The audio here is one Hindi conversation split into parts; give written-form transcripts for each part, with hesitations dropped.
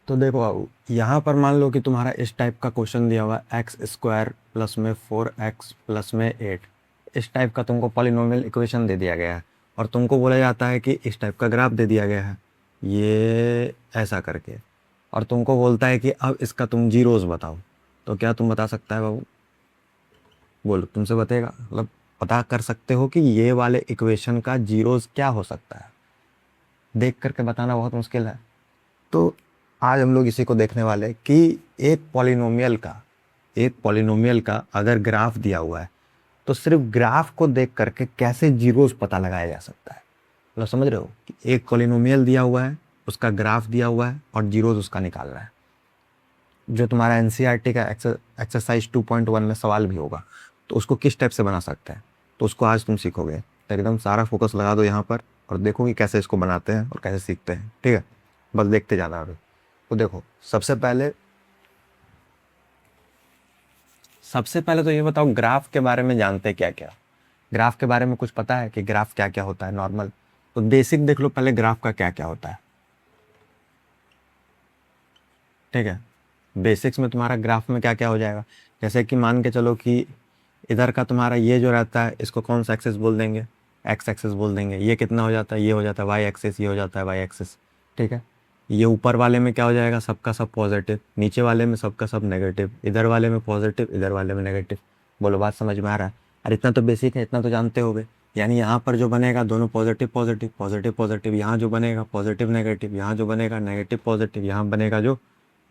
तो देखो बाबू, यहाँ पर मान लो कि तुम्हारा इस टाइप का क्वेश्चन दिया हुआ है एक्स स्क्वायर प्लस में 4x प्लस में 8। इस टाइप का तुमको पॉलिनोमियल इक्वेशन दे दिया गया है और तुमको बोला जाता है कि इस टाइप का ग्राफ दे दिया गया है ये ऐसा करके, और तुमको बोलता है कि अब इसका तुम जीरोस बताओ। तो क्या तुम बता सकता है बाबू? बोलो, तुमसे बताएगा मतलब पता कर सकते हो कि ये वाले इक्वेशन का जीरोस क्या हो सकता है? देख करके बताना बहुत मुश्किल है। तो आज हम लोग इसी को देखने वाले हैं कि एक पॉलिनोमियल का अगर ग्राफ दिया हुआ है तो सिर्फ ग्राफ को देख करके कैसे जीरोस पता लगाया जा सकता है। मतलब समझ रहे हो कि एक पॉलिनोमियल दिया हुआ है, उसका ग्राफ दिया हुआ है और जीरोस उसका निकाल रहा है। जो तुम्हारा एनसीईआरटी का एक्सरसाइज 2.1 में सवाल भी होगा तो उसको किस टाइप से बना सकते हैं, तो उसको आज तुम सीखोगे। तो एकदम सारा फोकस लगा दो यहाँ पर और देखो कि कैसे इसको बनाते हैं और कैसे सीखते हैं। ठीक है, बस देखते जाना अभी। तो देखो, सबसे पहले तो ये बताओ, ग्राफ के बारे में जानते हैं क्या क्या? ग्राफ के बारे में कुछ पता है कि ग्राफ क्या क्या होता है नॉर्मल? तो बेसिक देख लो पहले ग्राफ का क्या क्या होता है। ठीक है, बेसिक्स में तुम्हारा ग्राफ में क्या क्या हो जाएगा। जैसे कि मान के चलो कि इधर का तुम्हारा ये जो रहता है इसको कौन सा एक्सेस बोल देंगे? एक्स एक्सेस बोल देंगे। ये कितना हो जाता है? ये हो जाता है वाई एक्सेस, ये हो जाता है वाई एक्सेस। ठीक है, ये ऊपर वाले में क्या हो जाएगा? सबका सब पॉजिटिव, नीचे वाले में सबका सब नेगेटिव, इधर वाले में पॉजिटिव, इधर वाले में नेगेटिव। बोलो, बात समझ में आ रहा है? अरे इतना तो बेसिक है, इतना तो जानते होगे। यानी यहाँ पर जो बनेगा दोनों पॉजिटिव पॉजिटिव पॉजिटिव पॉजिटिव, यहाँ जो बनेगा पॉजिटिव नेगेटिव, यहाँ जो बनेगा नेगेटिव पॉजिटिव, यहाँ बनेगा जो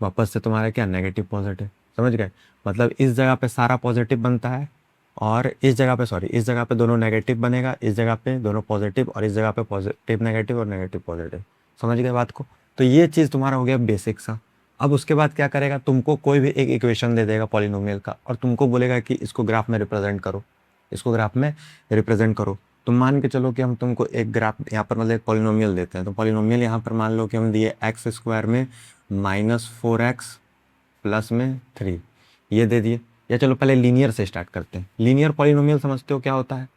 वापस से तुम्हारा क्या, नेगेटिव पॉजिटिव। समझ गए? मतलब इस जगह पे सारा पॉजिटिव बनता है और इस जगह पे इस जगह पे दोनों नेगेटिव बनेगा, इस जगह पे दोनों पॉजिटिव और इस जगह पे पॉजिटिव नेगेटिव और नेगेटिव पॉजिटिव। समझ गए बात को? तो ये चीज़ तुम्हारा हो गया बेसिक सा। अब उसके बाद क्या करेगा, तुमको कोई भी एक इक्वेशन दे देगा पॉलिनोमियल का और तुमको बोलेगा कि इसको ग्राफ में रिप्रेजेंट करो, इसको ग्राफ में रिप्रेजेंट करो। तुम मान के चलो कि हम तुमको एक ग्राफ यहाँ पर मतलब एक पॉलिनोमियल देते हैं। तो पॉलिनोमियल यहाँ पर मान लो कि हम दिए एक्स स्क्वायर में -4x प्लस में 3, ये दे दिए। या चलो पहले लीनियर से स्टार्ट करते हैं। लीनियर पॉलिनोमियल समझते हो क्या होता है?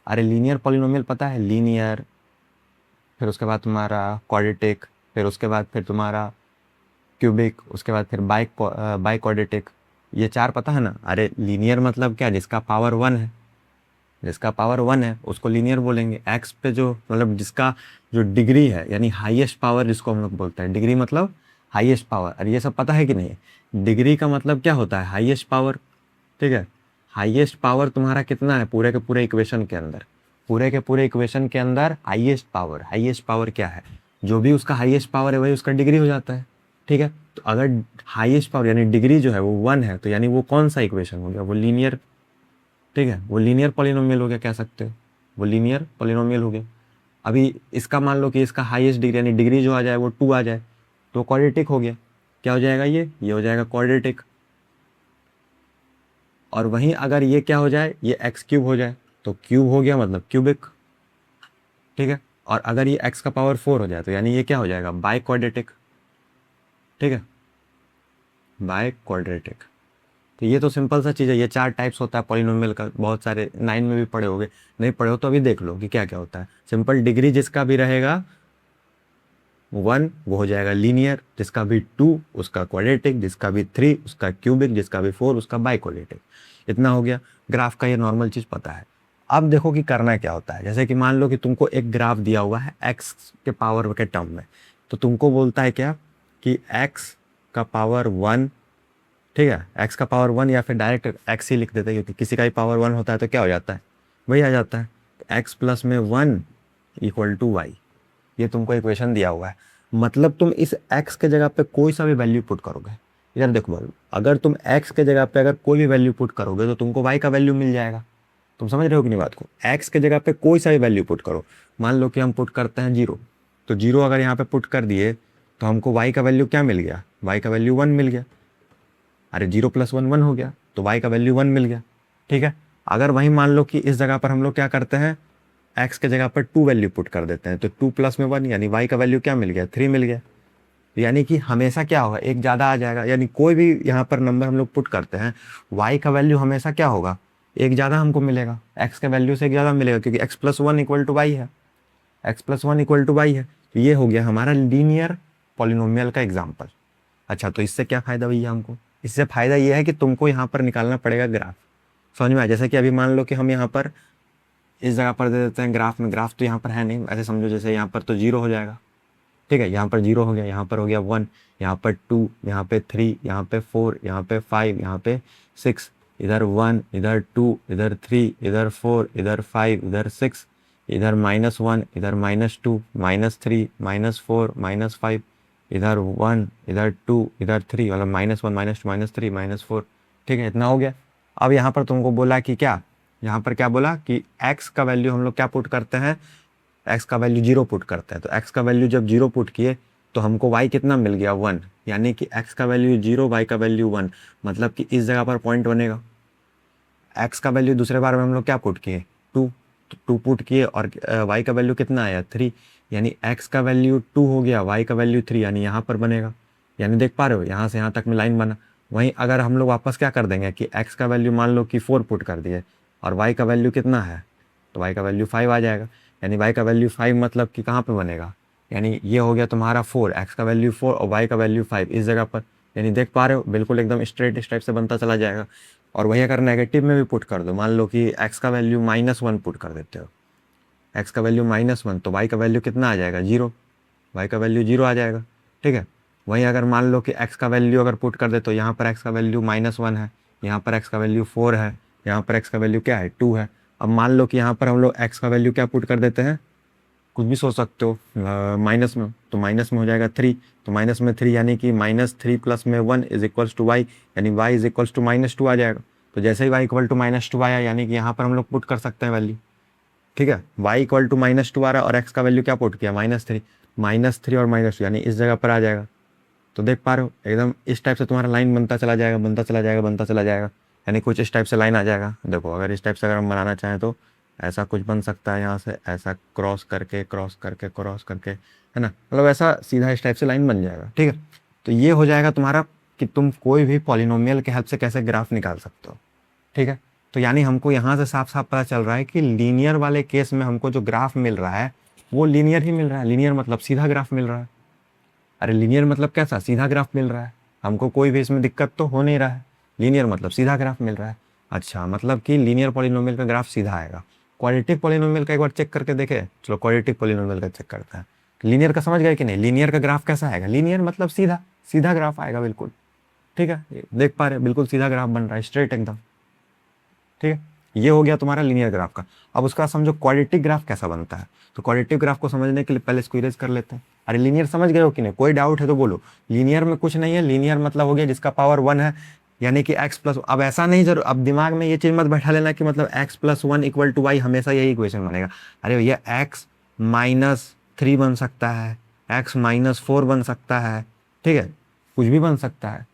अरे लीनियर पॉलिनोमियल पता है, लीनियर, फिर उसके बाद तुम्हारा क्वाड्रेटिक, फिर उसके बाद फिर तुम्हारा क्यूबिक, उसके बाद फिर बाई क्वाड्रेटिक, ये चार पता है ना? अरे लीनियर मतलब क्या, जिसका पावर 1 है, जिसका पावर 1 है उसको लीनियर बोलेंगे। एक्स पे जो मतलब जिसका जो डिग्री है, यानी हाईएस्ट पावर जिसको हम लोग बोलते हैं, डिग्री मतलब हाईएस्ट पावर। अरे ये सब पता है कि नहीं? डिग्री का मतलब क्या होता है? Highest power. ठीक है, हाईएस्ट पावर तुम्हारा कितना है पूरे के पूरे इक्वेशन के अंदर? पूरे के पूरे इक्वेशन के अंदर हाईएस्ट पावर, हाईएस्ट पावर क्या है? जो भी उसका हाईएस्ट पावर है वही उसका डिग्री हो जाता है। ठीक है, तो अगर हाईएस्ट पावर यानी डिग्री जो है वो 1 है तो यानी वो कौन सा इक्वेशन हो गया? वो लीनियर। ठीक है, वो लीनियर पॉलिनोमियल हो गया, कह सकते हो वो लीनियर पॉलिनोमियल हो गया। अभी इसका मान लो कि इसका हाईएस्ट डिग्री यानी डिग्री जो आ जाए वो 2 आ जाए तो क्वाड्रेटिक हो गया। क्या हो जाएगा? ये हो जाएगा क्वाड्रेटिक। और वहीं अगर ये क्या हो जाए, ये एक्स क्यूब हो जाए तो क्यूब हो गया मतलब क्यूबिक। ठीक है, और अगर ये एक्स का पावर 4 हो जाए तो यानी ये क्या हो जाएगा? By quadratic. ठीक है, बाई क्वाड्रेटिक। तो ये तो सिंपल सा चीज़ है। ये 4 टाइप्स होता है पॉलिनोमियल का, बहुत सारे 9 में भी पढ़े होगे। नहीं पढ़े हो तो अभी देख लो कि क्या क्या होता है। सिंपल डिग्री जिसका भी रहेगा 1 वो हो जाएगा लीनियर, जिसका भी 2 उसका क्वाड्रेटिक, जिसका भी 3 उसका क्यूबिक, जिसका भी 4 उसका बाई क्वाड्रेटिक। इतना हो गया ग्राफ का, ये नॉर्मल चीज़ पता है। अब देखो कि करना क्या होता है। जैसे कि मान लो कि तुमको एक ग्राफ दिया हुआ है एक्स के पावर के टर्म में, तो तुमको बोलता है क्या कि एक्स का पावर 1। ठीक है, एक्स का पावर 1 या फिर डायरेक्ट एक्स ही लिख देते हैं क्योंकि किसी का ही पावर 1 होता है तो क्या हो जाता है, वही आ जाता है। एक्स प्लस में 1 इक्वल टू वाई, ये तुमको इक्वेशन दिया हुआ है। मतलब तुम इस x के जगह पे कोई सा भी वैल्यू पुट करोगे। इधर देखो भाई, अगर तुम x के जगह पे अगर कोई भी वैल्यू पुट करोगे तो तुमको y का वैल्यू मिल जाएगा। तुम समझ रहे हो कि नहीं बात को? x के जगह पे कोई सा भी वैल्यू पुट करो। मान लो कि हम पुट करते हैं 0, तो 0 अगर यहाँ पे पुट कर दिए तो हमको y का वैल्यू क्या मिल गया? y का वैल्यू 1 मिल गया। अरे 0 + 1 1 हो गया तो y का वैल्यू 1 मिल गया। ठीक है, अगर वहीं मान लो कि इस जगह पर हम लोग क्या करते हैं, x के जगह पर 2 वैल्यू पुट कर देते हैं तो 2 + में 1 यानी y का वैल्यू क्या मिल गया? 3 मिल गया। यानी कि हमेशा क्या होगा, एक ज़्यादा आ जाएगा। यानी कोई भी यहाँ पर नंबर हम लोग पुट करते हैं, y का वैल्यू हमेशा क्या होगा, एक ज़्यादा हमको मिलेगा, x के वैल्यू से एक ज़्यादा मिलेगा क्योंकि x + 1 इक्वल टू वाई है। x + 1 इक्वल टू वाई है, तो ये हो गया हमारा लीनियर पॉलिनोमियल का एग्जाम्पल। अच्छा, तो इससे क्या फ़ायदा भैया हमको? इससे फ़ायदा ये है कि तुमको यहाँ पर निकालना पड़ेगा ग्राफ। समझ में आया? जैसे कि अभी मान लो कि हम यहाँ पर इस जगह पर दे देते हैं ग्राफ में, ग्राफ तो यहाँ पर है नहीं, ऐसे समझो जैसे यहाँ पर तो 0 हो जाएगा, ठीक है, यहाँ पर 0 हो गया, यहाँ पर हो गया 1, यहाँ पर 2, यहाँ पे 3, यहाँ पे 4, यहाँ पे 5, यहाँ पे 6, इधर 1, इधर 2, इधर 3, इधर 4, इधर 5, इधर 6, इधर -1, इधर -2, -3, -4, -5, इधर 1, इधर 2, इधर 3, मतलब -1, -2, -3, -4, ठीक है, इतना हो गया। अब यहाँ पर तुमको बोला कि क्या, यहाँ पर क्या बोला कि x का वैल्यू हम लोग क्या पुट करते हैं, x का वैल्यू 0 पुट करते हैं। तो x का वैल्यू जब 0 पुट किए तो हमको y कितना मिल गया, 1, यानी कि x का वैल्यू 0, y का वैल्यू 1, मतलब कि इस जगह पर पॉइंट बनेगा। x का वैल्यू दूसरे बार में हम लोग क्या पुट किए, 2, तो 2 पुट किए और y का वैल्यू कितना आया, 3, यानी x का वैल्यू 2 हो गया, y का वैल्यू 3, यानी यहाँ पर बनेगा। यानी देख पा रहे हो, यहाँ से यहाँ तक में लाइन बना। वहीं अगर हम लोग वापस क्या कर देंगे कि x का वैल्यू मान लो कि 4 पुट कर दिए और y का वैल्यू कितना है, तो y का वैल्यू 5 आ जाएगा। यानी y का वैल्यू 5 मतलब कि कहाँ पे बनेगा, यानी ये हो गया तुम्हारा 4, x का वैल्यू 4 और y का वैल्यू 5 इस जगह पर। यानी देख पा रहे हो, बिल्कुल एकदम स्ट्रेट इस टाइप से बनता चला जाएगा। और वही अगर नेगेटिव में भी पुट कर दो, मान लो कि x का वैल्यू -1 पुट कर देते हो, x का वैल्यू -1, तो y का वैल्यू कितना आ जाएगा, 0, y का वैल्यू 0 आ जाएगा, ठीक है। वहीं अगर मान लो कि x का वैल्यू अगर पुट कर दे तो यहाँ पर x का वैल्यू -1 है, यहाँ पर x का वैल्यू 4 है, यहाँ पर x का वैल्यू क्या है, 2 है। अब मान लो कि यहाँ पर हम लोग x का वैल्यू क्या पुट कर देते हैं, कुछ भी सोच सकते हो माइनस में, तो माइनस में हो जाएगा 3, तो माइनस में 3 यानी कि -3 प्लस में 1 इज इक्वल्स टू वाई, यानी y इज इक्वल्स टू -2 आ जाएगा। तो जैसे ही y इक्वल टू -2 आया, यानी कि यहाँ पर हम लोग पुट कर सकते हैं वैल्यू, ठीक है। y इक्वल टू -2 आ रहा है और x का वैल्यू क्या पुट किया, -3, -3 और -2 यानी इस जगह पर आ जाएगा। तो देख पा रहे हो, एकदम इस टाइप से तुम्हारा लाइन बनता चला जाएगा, बनता चला जाएगा, बनता चला जाएगा, यानी कुछ इस टाइप से लाइन आ जाएगा। देखो अगर इस टाइप से अगर हम बनाना चाहें तो ऐसा कुछ बन सकता है, यहाँ से ऐसा क्रॉस करके क्रॉस करके क्रॉस करके, है ना, मतलब ऐसा सीधा इस टाइप से लाइन बन जाएगा, ठीक है। तो ये हो जाएगा तुम्हारा कि तुम कोई भी पॉलिनोमियल के हेल्प से कैसे ग्राफ निकाल सकते हो, ठीक है। तो यानी हमको यहाँ से साफ साफ पता चल रहा है कि लीनियर वाले केस में हमको जो ग्राफ मिल रहा है वो लीनियर ही मिल रहा है। लीनियर मतलब सीधा ग्राफ मिल रहा है। अरे लीनियर मतलब कैसा, सीधा ग्राफ मिल रहा है, हमको कोई भी इसमें दिक्कत तो हो नहीं रहा है। लीनियर मतलब सीधा ग्राफ मिल रहा है। अच्छा, मतलब कि लीनियर पॉलिनोमियल का ग्राफ सीधा आएगा। क्वाड्रेटिक पॉलिनोमियल का एक बार चेक करके देखे, चलो क्वाड्रेटिक पॉलिनोमियल का चेक करते हैं। लीनियर का समझ गए कि नहीं, लीनियर का ग्राफ कैसा आएगा, लीनियर मतलब सीधा, सीधा ग्राफ आएगा बिल्कुल, ठीक है। देख पा रहे हैं, बिल्कुल सीधा ग्राफ बन रहा है, स्ट्रेट एकदम, ठीक है। ये हो गया तुम्हारा लीनियर ग्राफ का। अब उसका समझो क्वाड्रेटिक ग्राफ कैसा बनता है। तो क्वाड्रेटिक ग्राफ को समझने के लिए पहले इसको इरेज कर लेते हैं। अरे लीनियर समझ गए हो कि नहीं, कोई डाउट है तो बोलो। लीनियर में कुछ नहीं है, लीनियर मतलब हो गया जिसका पावर 1 है, यानी कि x प्लस, अब ऐसा नहीं जरूर, अब दिमाग में ये चीज मत बैठा लेना कि मतलब x plus 1 equal to Y हमेशा यही इक्वेशन बनेगा। अरे भैया x -3 बन सकता है, x -4 बन सकता है, ठीक है, कुछ भी बन सकता है,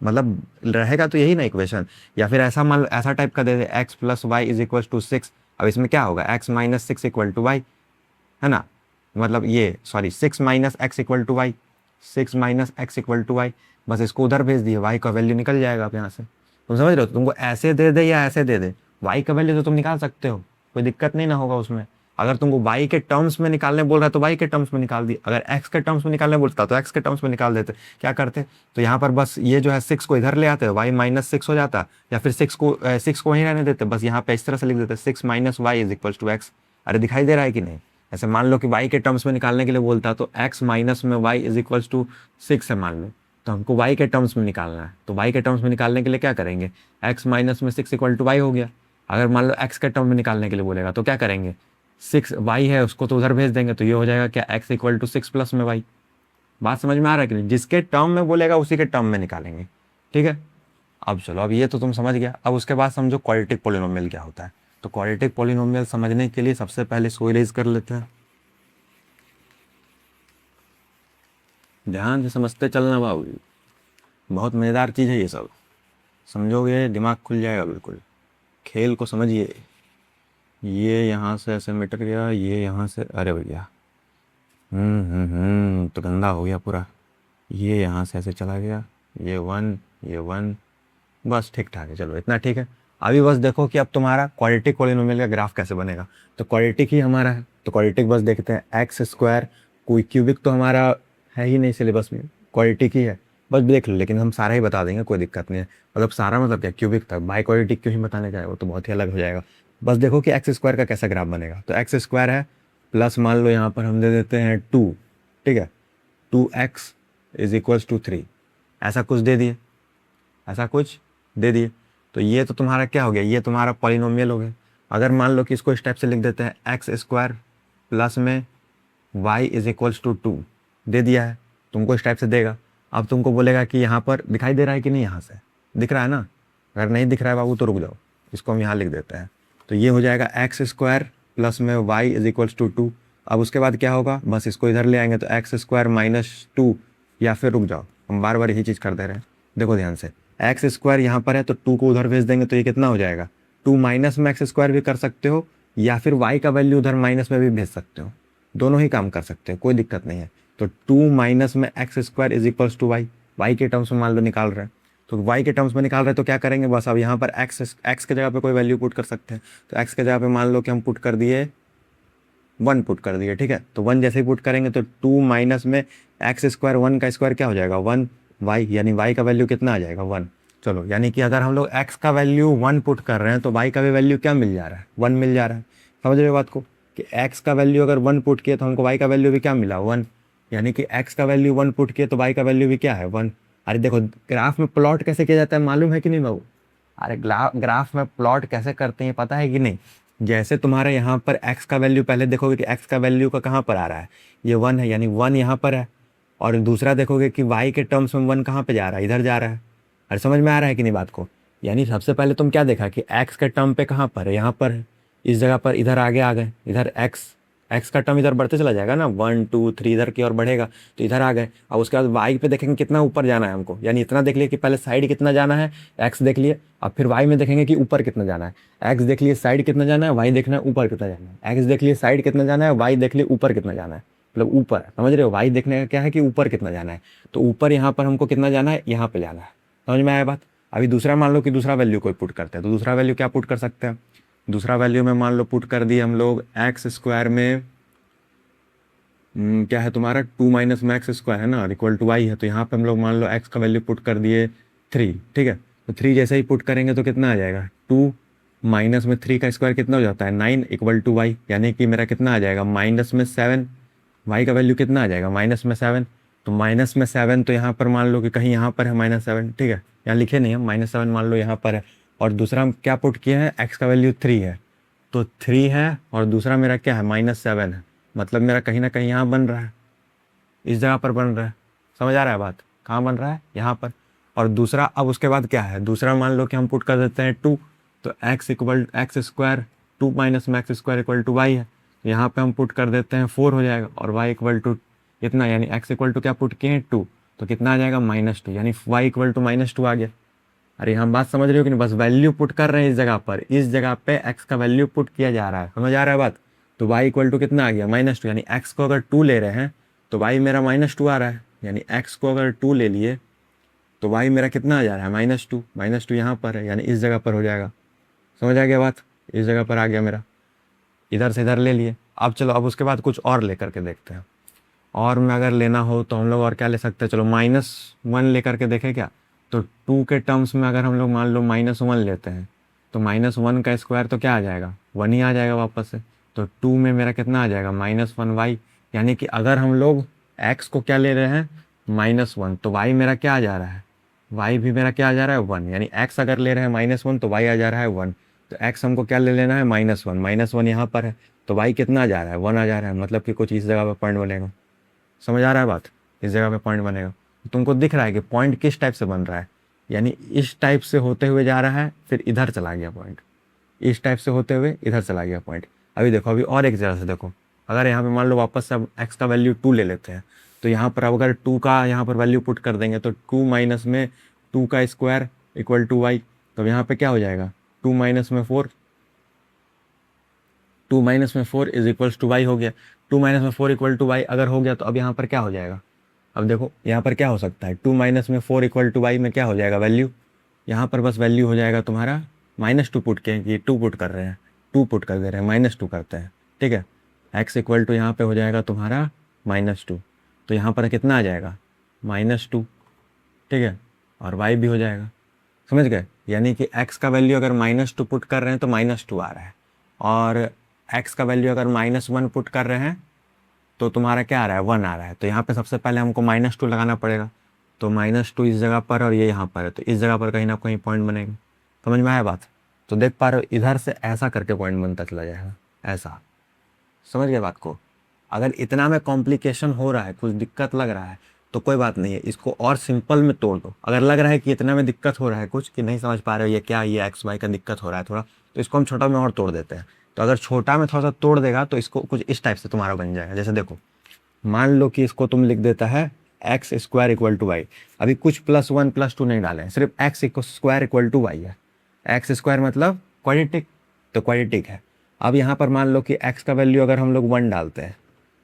मतलब रहेगा तो यही ना इक्वेशन। या फिर ऐसा मान, ऐसा टाइप का दे दे x plus Y is equal to 6। अब इसमें क्या होगा, x -6 इक्वल टू वाई, है ना, मतलब ये sorry 6 - x equal to Y, 6 - x equal to Y, बस इसको उधर भेज दिए, y का वैल्यू निकल जाएगा आप यहाँ से। तुम समझ रहे हो, तुमको ऐसे दे दे या ऐसे दे दे, y का वैल्यू तो तुम निकाल सकते हो, कोई दिक्कत नहीं ना होगा उसमें। अगर तुमको y के टर्म्स में निकालने बोल रहा है तो y के टर्म्स में निकाल दी, अगर x के टर्म्स में निकालने बोलता तो x के टर्म्स में निकाल देते। क्या करते, तो यहाँ पर बस ये जो है 6 को इधर ले आते, y -6 हो जाता, या फिर 6 को वहीं रहने देते, बस यहाँ पे इस तरह से लिख देते 6 - y is equal to x। अरे दिखाई दे रहा है कि नहीं। ऐसे मान लो कि y के टर्म्स में निकालने के लिए बोलता तो x माइनस में y इज इक्वल टू 6 है मान लो, तो हमको y के टर्म्स में निकालना है। तो y के टर्म्स में निकालने के लिए क्या करेंगे, x माइनस में 6 इक्वल टू वाई हो गया। अगर मान लो x के टर्म में निकालने के लिए बोलेगा तो क्या करेंगे, 6 y है उसको तो उधर भेज देंगे, तो ये हो जाएगा क्या, x इक्वल टू 6 प्लस में y। बात समझ में आ रहा है कि नहीं, जिसके टर्म में बोलेगा उसी के टर्म में निकालेंगे, ठीक है। अब चलो, अब ये तो तुम समझ गया। अब उसके बाद समझो क्वाड्रेटिक पॉलिनोमियल क्या होता है। तो क्वाड्रेटिक पॉलिनोमियल समझने के लिए सबसे पहले इसको इरेज कर लेते हैं। ध्यान से समझते चलना बाबू, बहुत मज़ेदार चीज़ है ये सब, समझोगे दिमाग खुल जाएगा बिल्कुल। खेल को समझिए। ये यहाँ से ऐसे मिट गया, ये यहाँ से, अरे भैया तो गंदा हो गया पूरा। ये यहाँ से ऐसे चला गया, ये 1, ये 1, बस ठीक ठाक है, चलो इतना ठीक है। अभी बस देखो कि अब तुम्हारा क्वाड्रेटिक पॉलिनोमियल का ग्राफ कैसे बनेगा। तो क्वाड्रेटिक ही हमारा है, तो क्वाड्रेटिक बस देखते हैं, एक्स स्क्वायर, कोई क्यूबिक तो हमारा है ही नहीं सिलेबस में, क्वाड्रेटिक ही है। बस देख लो, लेकिन हम सारा ही बता देंगे, कोई दिक्कत नहीं है। मतलब सारा मतलब क्या, क्यूबिक तक, बाई क्वाड्रेटिक क्यों ही बताने जाए, वो तो बहुत ही अलग हो जाएगा। बस देखो कि एक्स स्क्वायर का कैसा ग्राफ बनेगा। तो एक्स स्क्वायर है प्लस मान लो यहाँ पर हम दे देते हैं 2, ठीक है, 2x इज इक्वल्स टू 3, ऐसा कुछ दे दिए, ऐसा कुछ दे दिए। तो ये तो तुम्हारा क्या हो गया, ये तुम्हारा पॉलिनोमियल हो गया। अगर मान लो कि इसको इस टाइप से लिख देते हैं, एक्स स्क्वायर प्लस में y इज इक्वल्स टू 2 दे दिया है, तुमको इस टाइप से देगा। अब तुमको बोलेगा कि यहाँ पर दिखाई दे रहा है कि नहीं, यहाँ से दिख रहा है ना, अगर नहीं दिख रहा है बाबू तो रुक जाओ, इसको हम यहाँ लिख देते हैं। तो ये हो जाएगा एक्स स्क्वायर प्लस में y इज इक्वल्स टू 2। अब उसके बाद क्या होगा, बस इसको इधर ले आएंगे, तो एक्स स्क्वायर माइनस 2, या फिर रुक जाओ, हम बार बार यही चीज़ कर दे रहे हैं। देखो ध्यान से, एक्स स्क्वायर यहाँ पर है तो 2 को उधर भेज देंगे, तो ये कितना हो जाएगा, 2 माइनस में एक्स स्क्वायर भी कर सकते हो, या फिर y का वैल्यू उधर माइनस में भी भेज सकते हो, दोनों ही काम कर सकते हैं, कोई दिक्कत नहीं है। तो 2 माइनस में X square is equals to Y, Y के टर्म्स में मान लो निकाल रहे हैं, तो वाई के टर्म्स में निकाल रहे हैं, तो क्या करेंगे, बस अब यहाँ पर एक्स के जगह पे कोई वैल्यू पुट कर सकते हैं। तो एक्स के जगह पे मान लो कि हम पुट कर दिए 1 पुट कर दिए, ठीक है। तो 1 जैसे ही पुट करेंगे तो 2 माइनस में एक्स स्क्वायर, 1 का स्क्वायर क्या हो जाएगा 1 वाई, यानी वाई का वैल्यू कितना आ जाएगा 1। चलो, यानी कि अगर हम लोग एक्स का वैल्यू 1 पुट कर रहे हैं तो वाई का भी वैल्यू क्या मिल जा रहा है, 1 मिल जा रहा है। समझ रहे हो बात को, कि एक्स का वैल्यू अगर 1 पुट किए तो हमको वाई का वैल्यू भी क्या मिला 1, यानी कि एक्स का वैल्यू 1 पुट किए तो वाई का वैल्यू भी क्या है 1। अरे देखो, ग्राफ में प्लॉट कैसे किया जाता है मालूम है कि नहीं बाबू, अरे ग्राफ में प्लॉट कैसे करते हैं पता है कि नहीं। जैसे तुम्हारे यहाँ पर x का वैल्यू पहले देखोगे कि x का वैल्यू का कहाँ पर आ रहा है, ये 1 है, यानी 1 यहाँ पर है। और दूसरा देखोगे कि y के टर्म्स में 1 कहाँ पे जा रहा है, इधर जा रहा है। अरे समझ में आ रहा है कि नहीं बात को। यानी सबसे पहले तुम क्या देखा कि x के टर्म पे कहाँ पर है, यहाँ पर है, इस जगह पर, इधर आगे आ गए, इधर x का टर्म इधर बढ़ते चला जाएगा ना, 1 2 3 इधर की ओर बढ़ेगा, तो इधर आ गए। अब उसके बाद y पे देखेंगे कितना ऊपर जाना है हमको, यानी इतना देख लिए कि पहले साइड कितना जाना है, x देख लिए। अब फिर y में देखेंगे कि ऊपर कितना जाना है, x देख लिए साइड कितना जाना है, y देखना है ऊपर कितना जाना है, x देख लिए साइड कितना जाना है, y देख लिए ऊपर कितना जाना है, मतलब ऊपर, समझ रहे हो, y देखने का क्या है कि ऊपर कितना जाना है। तो ऊपर यहाँ पर हमको कितना जाना है, यहाँ पे जाना है। समझ में आया बात। अभी दूसरा मान लो कि दूसरा वैल्यू कोई पुट करते हैं, तो दूसरा वैल्यू क्या पुट कर सकते हैं, दूसरा वैल्यू में मान लो पुट कर दिए हम लोग एक्स स्क्वायर में क्या है तुम्हारा 2 माइनस में एक्स स्क्वायर है ना, इक्वल टू वाई है। तो यहाँ पे हम लोग मान लो एक्स का वैल्यू पुट कर दिए 3, ठीक है। तो 3 जैसे ही पुट करेंगे तो कितना आ जाएगा, 2 माइनस में 3 का स्क्वायर कितना हो जाता है 9 इक्वल टू वाई, यानी कि मेरा कितना आ जाएगा माइनस में 7, वाई का वैल्यू कितना आ जाएगा माइनस में 7। तो माइनस में 7, तो यहाँ पर मान लो कि कहीं यहाँ पर है -7, ठीक है, यहाँ लिखे नहीं हम, -7 मान लो यहाँ पर है। और दूसरा हम क्या पुट किए हैं, एक्स का वैल्यू 3 है, तो 3 है, और दूसरा मेरा क्या है -7 है, मतलब मेरा कहीं ना कहीं यहाँ बन रहा है, इस जगह पर बन रहा है। समझ आ रहा है बात, कहाँ बन रहा है, यहाँ पर। और दूसरा, अब उसके बाद क्या है, दूसरा मान लो कि हम पुट कर देते हैं 2, तो एक्स स्क्वायर 2 माइनस में X square equal to Y है, तो यहाँ पे हम पुट कर देते हैं 4 हो जाएगा, और वाई इक्वल टू इतना, यानी एक्स इक्वल टू क्या पुट किए हैं 2, तो कितना आ जाएगा -2, यानी वाई इक्वल टू -2 आ गया। अरे हम बात समझ रहे हो कि नहीं, बस वैल्यू पुट कर रहे हैं इस जगह पर, इस जगह पे एक्स का वैल्यू पुट किया जा रहा है, समझ आ रहा है बात। तो वाई इक्वल टू कितना आ गया -2, यानी एक्स को अगर 2 ले रहे हैं तो वाई मेरा -2 आ रहा है, यानी एक्स को अगर 2 ले लिए तो वाई मेरा कितना आ जा रहा है -2, -2 यहाँ पर है, यानी इस जगह पर हो जाएगा। समझ आ गया बात, इस जगह पर आ गया मेरा, इधर से इधर ले लिए। अब चलो, अब उसके बाद कुछ और लेकर के देखते हैं। और में अगर लेना हो तो हम लोग और क्या ले सकते हैं, चलो -1 लेकर के देखें क्या। तो 2 के टर्म्स में अगर हम लोग मान लो -1 लेते हैं, तो -1 का स्क्वायर तो क्या आ जाएगा 1 ही आ जाएगा वापस से। तो 2 में मेरा कितना आ जाएगा -1 वाई, यानी कि अगर हम लोग x को क्या ले रहे हैं -1, तो y मेरा क्या आ जा रहा है, y भी मेरा क्या आ जा रहा है 1, यानी x अगर ले रहे हैं -1 तो y आ जा रहा है 1। तो x हमको क्या ले लेना है -1 यहाँ पर है, तो y कितना आ जा रहा है 1 आ जा रहा है, मतलब कि कुछ इस जगह पर पॉइंट बनेगा। समझ आ रहा है बात, इस जगह पे पॉइंट बनेगा। तुमको दिख रहा है कि पॉइंट किस टाइप से बन रहा है, यानी इस टाइप से होते हुए जा रहा है, फिर इधर चला गया पॉइंट, इस टाइप से होते हुए इधर चला गया पॉइंट। अभी देखो, अभी और एक जगह से देखो, अगर यहाँ पे मान लो वापस से अब एक्स का वैल्यू 2 ले लेते हैं, तो यहाँ पर अब अगर 2 का यहाँ पर वैल्यू पुट कर देंगे तो 2 माइनस में 2 का स्क्वायर इक्वल टू वाई, तो यहाँ पे क्या हो जाएगा 2 माइनस में 4, 2 माइनस में 4 इज इक्वल्स टू वाई हो गया। 2 माइनस में 4 इक्वल टू वाई अगर हो गया तो अब यहाँ पर क्या हो जाएगा, अब देखो यहाँ पर क्या हो सकता है, 2 माइनस में 4 इक्वल टू वाई में क्या हो जाएगा वैल्यू, यहाँ पर बस वैल्यू हो जाएगा तुम्हारा -2 पुट के, ये 2 पुट कर रहे हैं, 2 पुट कर दे रहे हैं, -2 करते हैं, ठीक है। एक्स इक्वल टू यहाँ पे हो जाएगा तुम्हारा -2, तो यहाँ पर कितना आ जाएगा -2, ठीक है, और y भी हो जाएगा। समझ गए? यानी कि x का वैल्यू अगर -2 पुट कर रहे हैं तो -2 आ रहा है, और x का वैल्यू अगर -1 पुट कर रहे हैं तो तुम्हारा क्या आ रहा है, 1 आ रहा है। तो यहाँ पे सबसे पहले हमको -2 लगाना पड़ेगा। तो -2 इस जगह पर और ये यहाँ पर है, तो इस जगह पर कहीं ना कहीं पॉइंट बनेगा। समझ में आया बात? तो देख पा रहे हो, इधर से ऐसा करके पॉइंट बनता चला जाएगा, ऐसा। समझ गए बात को? अगर इतना में कॉम्प्लिकेशन हो रहा है, कुछ दिक्कत लग रहा है, तो कोई बात नहीं है, इसको और सिंपल में तोड़ दो। अगर लग रहा है कि इतना में दिक्कत हो रहा है कुछ, कि नहीं समझ पा रहे हो ये क्या, ये एक्स वाई का दिक्कत हो रहा है थोड़ा, तो इसको हम छोटा में और तोड़ देते हैं। तो अगर छोटा में थोड़ा सा तोड़ देगा तो इसको कुछ इस टाइप से तुम्हारा बन जाएगा। जैसे देखो, मान लो कि इसको तुम लिख देता है X square equal to Y. अभी कुछ +1 +2 नहीं डाले हैं, सिर्फ X square equal to Y है। एक्स स्क्वायर मतलब क्वाड्रेटिक, तो क्वाड्रेटिक है। अब यहाँ पर मान लो कि x का वैल्यू अगर हम लोग 1 डालते हैं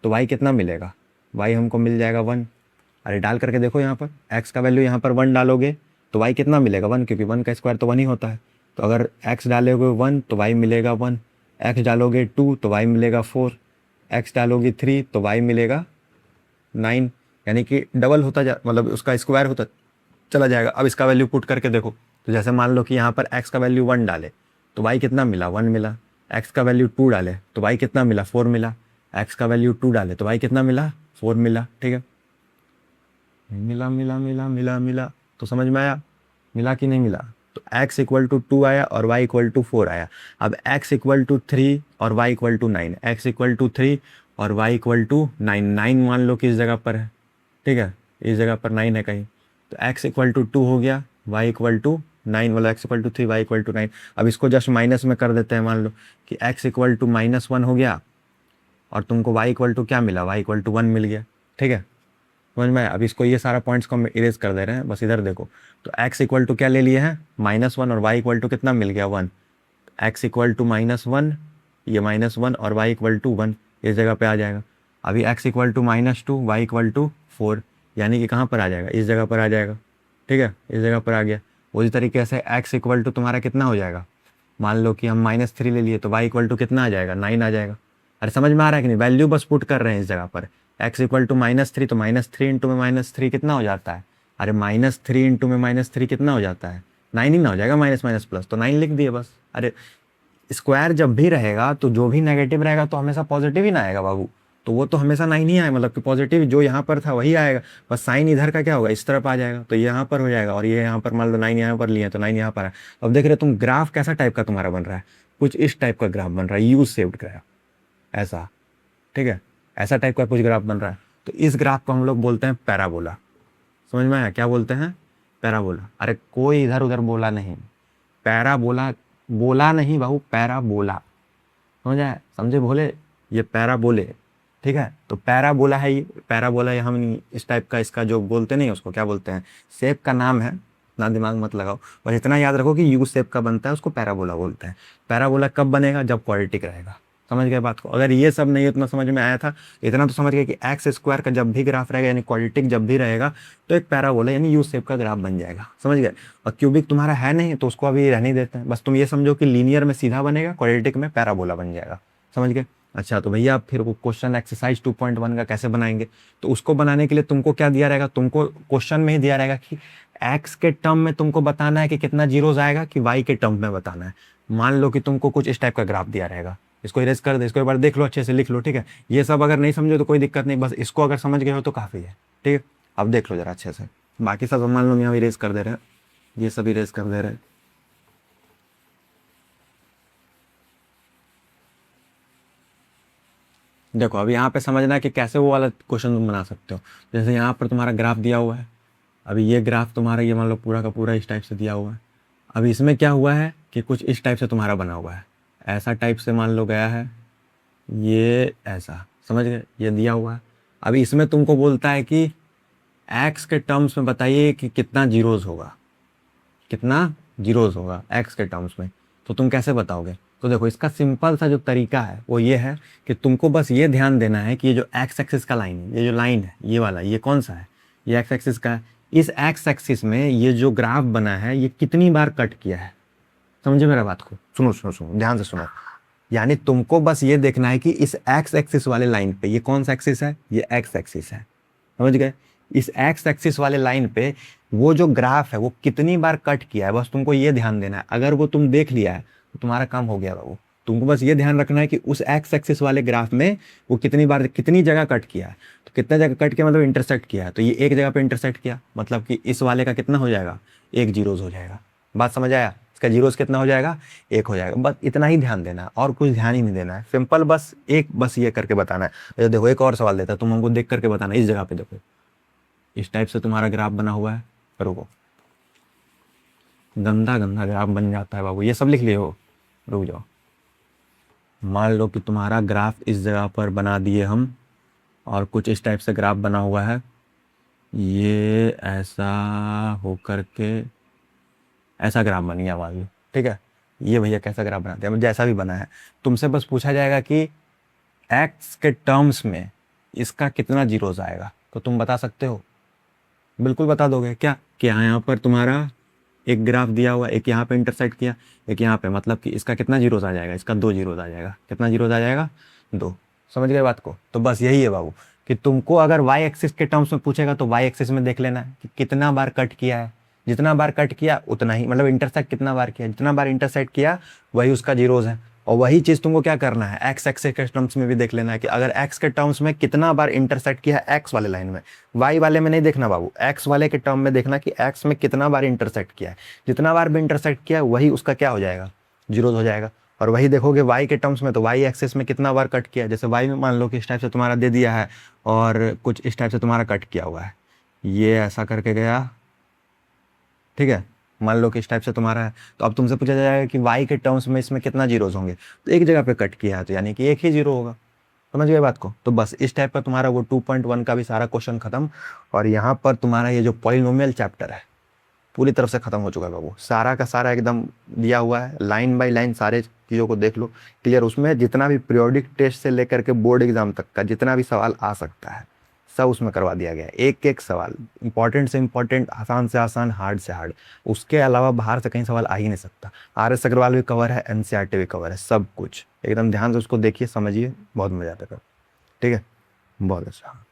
तो y कितना मिलेगा, y हमको मिल जाएगा 1। अरे डाल करके देखो, यहाँ पर x का वैल्यू यहाँ पर 1 डालोगे तो y कितना मिलेगा, 1, क्योंकि 1 का स्क्वायर तो 1 ही होता है। तो अगर x डालोगे 1 तो y मिलेगा 1, x डालोगे 2 तो y मिलेगा 4, x डालोगे 3 तो y मिलेगा 9। यानी कि डबल होता जा, मतलब उसका स्क्वायर होता चला जाएगा। अब इसका वैल्यू पुट करके देखो, तो जैसे मान लो कि यहाँ पर x का वैल्यू 1 डाले तो y कितना मिला, 1 मिला। x का वैल्यू 2 डाले तो y कितना मिला, 4 मिला। x का वैल्यू 2 डाले तो y कितना मिला, 4 मिला। ठीक है, मिला मिला मिला मिला मिला, तो समझ में आया, मिला कि नहीं मिला? तो x इक्वल टू 2 आया और y इक्वल टू 4 आया। अब x इक्वल टू 3 और y equal to 9, x equal to 3 और y इक्वल टू 9, 9 मान लो कि इस जगह पर है। ठीक है, इस जगह पर 9 है कहीं, तो x इक्वल टू 2 हो गया, y इक्वल टू 9, मतलब x equal to 3, y equal to 9। अब इसको जस्ट माइनस में कर देते हैं। मान लो कि x इक्वल टू -1 हो गया और तुमको y इक्वल टू क्या मिला, y इक्वल टू 1 मिल गया। ठीक है, समझ में आया? अब इसको ये सारा पॉइंट्स को हम इरेज कर दे रहे हैं, बस इधर देखो। तो x इक्वल टू क्या ले लिए हैं, -1, और y इक्वल टू कितना मिल गया, 1। x इक्वल टू -1, ये -1 और y इक्वल टू 1 इस जगह पे आ जाएगा। अभी x equal to -2, y equal to 4, यानी कि कहाँ पर आ जाएगा, इस जगह पर आ जाएगा। ठीक है, इस जगह पर आ गया। उसी तरीके से x इक्वल टू तुम्हारा कितना हो जाएगा, मान लो कि हम -3 ले लिए तो y इक्वल टू कितना आ जाएगा, 9 आ जाएगा। अरे समझ में आ रहा है कि नहीं? वैल्यू बस पुट कर रहे हैं इस जगह पर। x इक्वल टू -3, तो -3 इंटू में -3 कितना हो जाता है, अरे -3 इंटू में -3 कितना हो जाता है, 9 ही ना हो जाएगा, माइनस माइनस प्लस, तो 9 लिख दिए बस। अरे स्क्वायर जब भी रहेगा तो जो भी नेगेटिव रहेगा तो हमेशा पॉजिटिव ही ना आएगा बाबू, तो वो तो हमेशा 9 ही आए, मतलब कि पॉजिटिव जो यहाँ पर था वही आएगा, बस साइन इधर का क्या होगा, इस तरफ आ जाएगा, तो ये यहाँ पर हो जाएगा, और ये यहाँ पर मान लो 9 यहाँ पर लिए तो 9 यहाँ पर है। अब देख रहे हो तुम, ग्राफ कैसा टाइप का तुम्हारा बन रहा है, कुछ इस टाइप का ग्राफ बन रहा है, यू शेप्ड ग्राफ ऐसा। ठीक है, ऐसा टाइप का कुछ ग्राफ बन रहा है। तो इस ग्राफ को हम लोग बोलते हैं पैराबोला। समझ में आया, क्या बोलते हैं, पैराबोला। अरे कोई इधर उधर बोला नहीं, पैराबोला बोला नहीं बाबू, पैराबोला। समझ आया, समझे भोले, ये पैराबोले। ठीक है, तो पैराबोला है ये, पैराबोला ये हम इस टाइप का, इसका जो बोलते नहीं उसको क्या बोलते हैं, शेप का नाम है, ना दिमाग मत लगाओ, बस इतना याद रखो कि यू शेप का बनता है, उसको पैराबोला बोलते हैं। पैराबोला कब बनेगा, जब क्वाड्रेटिक रहेगा। समझ गए बात को? अगर ये सब नहीं उतना समझ में आया था, इतना तो समझ गए कि एक्स स्क्वायर का जब भी ग्राफ रहेगा, यानी क्वाड्रेटिक जब भी रहेगा, तो एक पैराबोला यानी यू शेप का ग्राफ बन जाएगा। समझ गए? और क्यूबिक तुम्हारा है नहीं तो उसको अभी रहने देते हैं, बस तुम ये समझो कि लीनियर में सीधा बनेगा, क्वाड्रेटिक में पैराबोला बन जाएगा। समझ गए? अच्छा, तो भैया फिर वो क्वेश्चन एक्सरसाइज 2.1 का कैसे बनाएंगे? तो उसको बनाने के लिए तुमको क्या दिया रहेगा, तुमको क्वेश्चन में ही दिया रहेगा कि एक्स के टर्म में तुमको बताना है कि कितना जीरोज आएगा, कि वाई के टर्म में बताना है। मान लो कि तुमको कुछ इस टाइप का ग्राफ दिया रहेगा, इसको इरेज कर दे, इसको एक बार देख लो, अच्छे से लिख लो। ठीक है, ये सब अगर नहीं समझो तो कोई दिक्कत नहीं, बस इसको अगर समझ गए हो तो काफ़ी है। ठीक है, अब देख लो जरा अच्छे से, बाकी सब मान लो यहाँ इरेज कर दे रहे हैं, ये सब इरेज कर दे रहे हैं। देखो अब यहाँ पे समझना है कि कैसे वो वाला क्वेश्चन तुम बना सकते हो। जैसे यहाँ पर तुम्हारा ग्राफ दिया हुआ है, अभी ये ग्राफ तुम्हारा ये मान लो पूरा का पूरा इस टाइप से दिया हुआ है। अभी इसमें क्या हुआ है कि कुछ इस टाइप से तुम्हारा बना हुआ है, ऐसा टाइप से मान लो गया है, ये ऐसा, समझ गए, ये दिया हुआ है। अभी इसमें तुमको बोलता है कि एक्स के टर्म्स में बताइए कि कितना जीरोज होगा, कितना जीरोज होगा एक्स के टर्म्स में, तो तुम कैसे बताओगे? तो देखो इसका सिंपल सा जो तरीका है वो ये है कि तुमको बस ये ध्यान देना है कि ये जो एक्स एक्सिस का लाइन है, ये जो लाइन है ये वाला, ये कौन सा है, ये एक्स एक्सिस का है। इस एक्स एक्सिस में ये जो ग्राफ बना है ये कितनी बार कट किया है, समझे मेरा बात को? सुनो सुनो सुनो, ध्यान से सुनो। यानी तुमको बस ये देखना है कि इस एक्स एक्सिस वाले लाइन पे, ये कौन सा एक्सिस है, ये एक्स एक्सिस है, समझ गए? इस एक्स एक्सिस वाले लाइन पे वो जो ग्राफ है वो कितनी बार कट किया है, बस तुमको ये ध्यान देना है। अगर वो तुम देख लिया है तो तुम्हारा काम हो गया बाबू। तुमको बस ये ध्यान रखना है कि उस एक्स एक्सिस वाले ग्राफ में वो कितनी बार कितनी जगह कट किया है। तो कितने जगह कट किया मतलब इंटरसेक्ट किया है, तो ये एक जगह पे इंटरसेक्ट किया मतलब कि इस वाले का कितना हो जाएगा, एक जीरोज हो जाएगा। बात समझ आया? इसका जीरोस कितना हो जाएगा, एक हो जाएगा। बस इतना ही ध्यान देना है और कुछ ध्यान ही नहीं देना है। सिंपल बस बस ये करके बताना है। तो देखो एक और सवाल देता है, तुम हमको देख करके बताना। इस जगह पे देखो, इस टाइप से तुम्हारा ग्राफ बना हुआ है। रुको, गंदा गंदा ग्राफ बन जाता है बाबू, ये सब लिख लिए हो। रुक जाओ, मान लो कि तुम्हारा ग्राफ इस जगह पर बना दिए हम, और कुछ इस टाइप से ग्राफ बना हुआ है। ये ऐसा हो करके ऐसा ग्राफ बन गया मान लो, ठीक है। ये भैया कैसा ग्राफ बनाते हैं, जैसा भी बना है, तुमसे बस पूछा जाएगा कि एक्स के टर्म्स में इसका कितना जीरोस आएगा, तो तुम बता सकते हो, बिल्कुल बता दोगे क्या। क्या यहाँ पर तुम्हारा एक ग्राफ दिया हुआ, एक यहाँ पे इंटरसेक्ट किया, एक यहाँ पे, मतलब कि इसका कितना जीरोस आ जाएगा, इसका 2 जीरोस आ जाएगा। कितना जीरोस आ जाएगा, 2। समझ गए बात को? तो बस यही है बाबू कि तुमको अगर वाई एक्सिस के टर्म्स में पूछेगा तो वाई एक्सिस में देख लेना है कि कितना बार कट किया है। जितना बार कट किया उतना ही, मतलब इंटरसेक्ट कितना बार किया, जितना बार इंटरसेक्ट किया वही उसका जीरोस है। और वही चीज़ तुमको क्या करना है, एक्स एक्सिस के टर्म्स में भी देख लेना है कि अगर एक्स के टर्म्स में कितना बार इंटरसेक्ट किया है एक्स वाले लाइन में, वाई वाले में नहीं देखना बाबू, एक्स वाले के टर्म में देखना कि एक्स में कितना बार इंटरसेक्ट किया है। जितना बार भी इंटरसेक्ट किया वही उसका क्या हो जाएगा, जीरोस हो जाएगा। और वही देखोगे वाई के टर्म्स में, तो वाई एक्सिस में कितना बार कट किया है, जैसे वाई में मान लो कि इस टाइप से तुम्हारा दे दिया है और कुछ इस टाइप से तुम्हारा कट किया हुआ है, ये ऐसा करके गया, ठीक है। मान लो कि इस टाइप से तुम्हारा है, तो अब तुमसे पूछा जाएगा कि वाई के टर्म्स में इसमें कितना जीरोस होंगे, तो एक जगह पे कट किया है तो यानी कि एक ही जीरो होगा। समझ गए बात को? तो बस इस टाइप का तुम्हारा वो 2.1 का भी सारा क्वेश्चन खत्म। और यहाँ पर तुम्हारा ये जो पॉलिनोमियल चैप्टर है पूरी तरफ से खत्म हो चुका है बाबू। सारा का सारा एकदम दिया हुआ है, लाइन बाय लाइन सारे चीज़ों को देख लो क्लियर। उसमें जितना भी पीरियोडिक टेस्ट से लेकर के बोर्ड एग्जाम तक का जितना भी सवाल आ सकता है सब उसमें करवा दिया गया है। एक एक सवाल इंपॉर्टेंट से इंपॉर्टेंट, आसान से आसान, हार्ड से हार्ड। उसके अलावा बाहर से कहीं सवाल आ ही नहीं सकता। RS अग्रवाल भी कवर है, NCERT भी कवर है, सब कुछ एकदम ध्यान से उसको देखिए, समझिए, बहुत मजा आता है। ठीक है, बहुत अच्छा।